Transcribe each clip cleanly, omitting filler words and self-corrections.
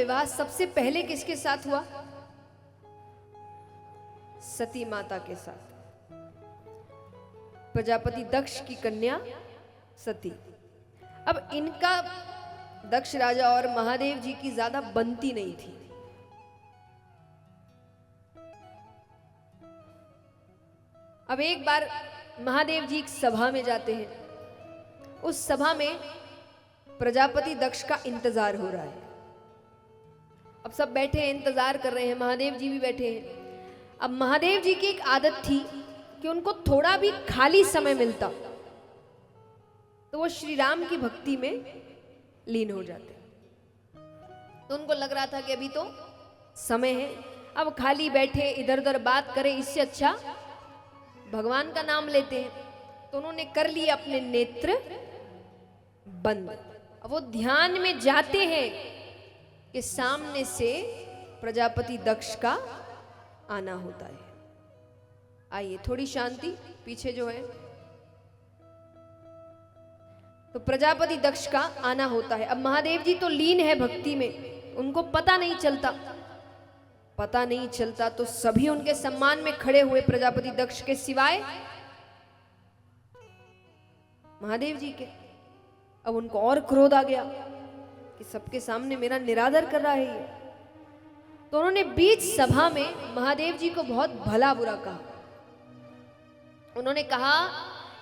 विवाह सबसे पहले किसके साथ हुआ? सती माता के साथ। प्रजापति दक्ष की कन्या सती। अब इनका दक्ष राजा और महादेव जी की ज्यादा बनती नहीं थी। अब एक बार महादेव जी एक सभा में जाते हैं। उस सभा में प्रजापति दक्ष का इंतजार हो रहा है। अब सब बैठे हैं, इंतजार कर रहे हैं, महादेव जी भी बैठे हैं। अब महादेव जी की एक आदत थी कि उनको थोड़ा भी खाली समय मिलता तो वो श्री राम की भक्ति में लीन हो जाते। तो उनको लग रहा था कि अभी तो समय है, अब खाली बैठे इधर उधर बात करें, इससे अच्छा भगवान का नाम लेते हैं। तो उन्होंने कर लिए अपने नेत्र बंद। अब वो ध्यान में जाते हैं कि सामने से प्रजापति दक्ष का आना होता है। आइए थोड़ी शांति, पीछे जो है। तो प्रजापति दक्ष का आना होता है। अब महादेव जी तो लीन है भक्ति में, उनको पता नहीं चलता तो सभी उनके सम्मान में खड़े हुए प्रजापति दक्ष के सिवाय महादेव जी के। अब उनको और क्रोध आ गया कि सबके सामने मेरा निरादर कर रहा है ये। तो उन्होंने बीच सभा में महादेव जी को बहुत भला बुरा कहा। उन्होंने कहा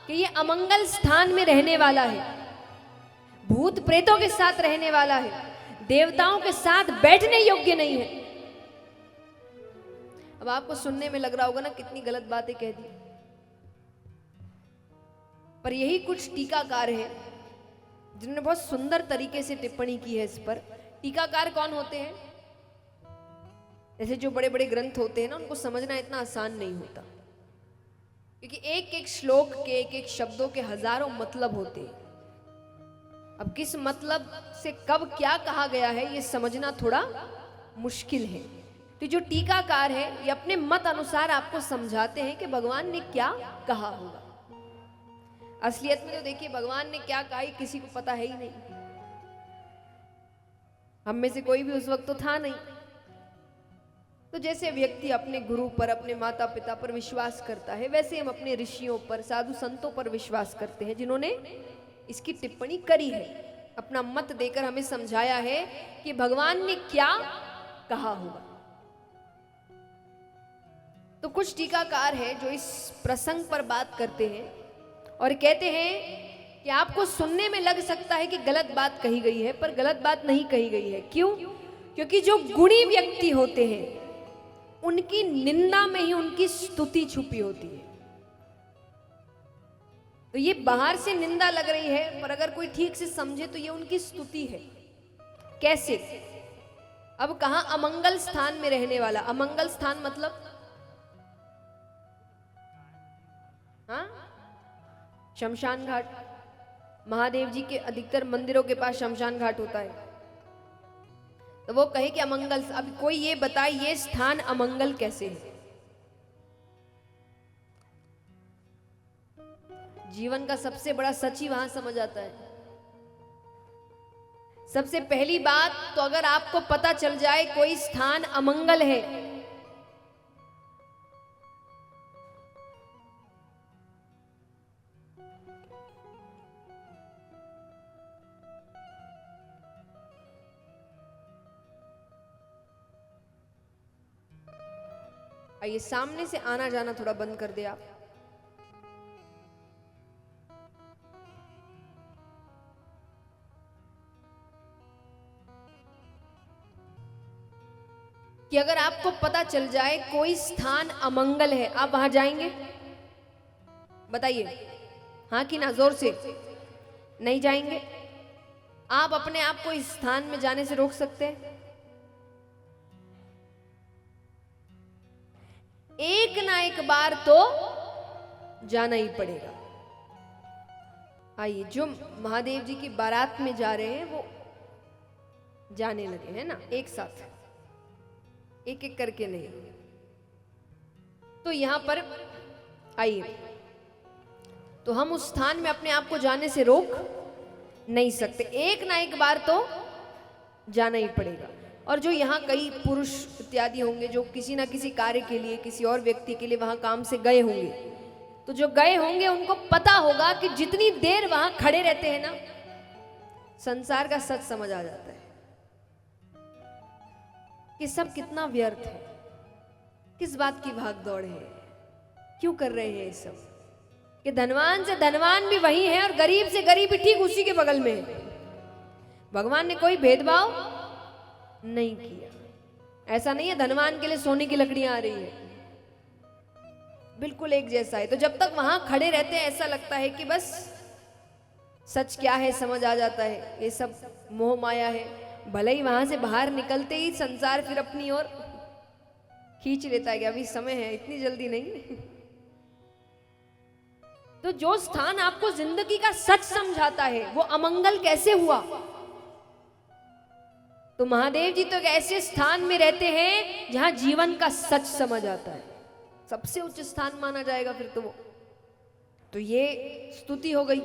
कि ये अमंगल स्थान में रहने वाला है, भूत प्रेतों के साथ रहने वाला है, देवताओं के साथ बैठने योग्य नहीं है। अब आपको सुनने में लग रहा होगा ना कितनी गलत बातें कह दी, पर यही कुछ टीकाकार हैं जिन्होंने बहुत सुंदर तरीके से टिप्पणी की है इस पर। टीकाकार कौन होते हैं? ऐसे जो बड़े बड़े ग्रंथ होते हैं ना, उनको समझना इतना आसान नहीं होता, क्योंकि एक एक श्लोक के एक एक शब्दों के हजारों मतलब होते हैं। अब किस मतलब से कब क्या कहा गया है ये समझना थोड़ा मुश्किल है। तो जो टीकाकार है ये अपने मत अनुसार आपको समझाते हैं कि भगवान ने क्या कहा होगा। असलियत में तो देखिए भगवान ने क्या कहा किसी को पता है ही नहीं। हम में से कोई भी उस वक्त तो था नहीं। तो जैसे व्यक्ति अपने गुरु पर, अपने माता पिता पर विश्वास करता है, वैसे हम अपने ऋषियों पर, साधु संतों पर विश्वास करते हैं जिन्होंने इसकी टिप्पणी करी है, अपना मत देकर हमें समझाया है कि भगवान ने क्या कहा होगा। तो कुछ टीकाकार है जो इस प्रसंग पर बात करते हैं और कहते हैं कि आपको सुनने में लग सकता है कि गलत बात कही गई है, पर गलत बात नहीं कही गई है। क्यों? क्योंकि जो गुणी व्यक्ति होते हैं उनकी निंदा में ही उनकी स्तुति छुपी होती है। तो ये बाहर से निंदा लग रही है, पर अगर कोई ठीक से समझे तो ये उनकी स्तुति है। कैसे? अब कहा अमंगल स्थान में रहने वाला। अमंगल स्थान मतलब हाँ, शमशान घाट। महादेव जी के अधिकतर मंदिरों के पास शमशान घाट होता है। तो वो कहे कि अमंगल, अब कोई ये बताए ये स्थान अमंगल कैसे है? जीवन का सबसे बड़ा सच ही वहां समझ आता है। सबसे पहली बात तो अगर आपको पता चल जाए कोई स्थान अमंगल है, आइए सामने से आना जाना थोड़ा बंद कर दे आप। कि अगर आपको पता चल जाए कोई स्थान अमंगल है, आप वहां जाएंगे? बताइए हाँ कि ना? जोर से। नहीं जाएंगे? आप अपने आप को इस स्थान में जाने से रोक सकते हैं? एक ना एक बार तो जाना ही पड़ेगा। आइए, जो महादेव जी की बारात में जा रहे हैं वो जाने लगे हैं ना, एक साथ, एक एक करके नहीं। तो यहां पर आइए, तो हम उस स्थान में अपने आप को जाने से रोक नहीं सकते, एक ना एक बार तो जाना ही पड़ेगा। और जो यहाँ कई पुरुष इत्यादि होंगे जो किसी ना किसी कार्य के लिए, किसी और व्यक्ति के लिए वहाँ काम से गए होंगे, तो जो गए होंगे उनको पता होगा कि जितनी देर वहाँ खड़े रहते हैं ना, संसार का सच समझ आ जाता है कि सब कितना व्यर्थ है, किस बात की भाग दौड़ है, क्यों कर रहे हैं ये सब, कि धनवान से धनवान भी वही है और गरीब से गरीब भी ठीक उसी के बगल में है। भगवान ने कोई भेदभाव नहीं किया। ऐसा नहीं है धनवान के लिए सोने की लकड़ियां आ रही है, बिल्कुल एक जैसा है। तो जब तक वहां खड़े रहते हैं ऐसा लगता है कि बस सच क्या है समझ आ जाता है, ये सब मोह माया है। भले ही वहां से बाहर निकलते ही संसार फिर अपनी ओर खींच लेता है कि अभी समय है, इतनी जल्दी नहीं। तो जो स्थान आपको जिंदगी का सच समझाता है वो अमंगल कैसे हुआ? तो महादेव जी तो एक ऐसे स्थान में रहते हैं जहां जीवन का सच समझ आता है, सबसे उच्च स्थान माना जाएगा फिर तो वो। तो ये स्तुति हो गई।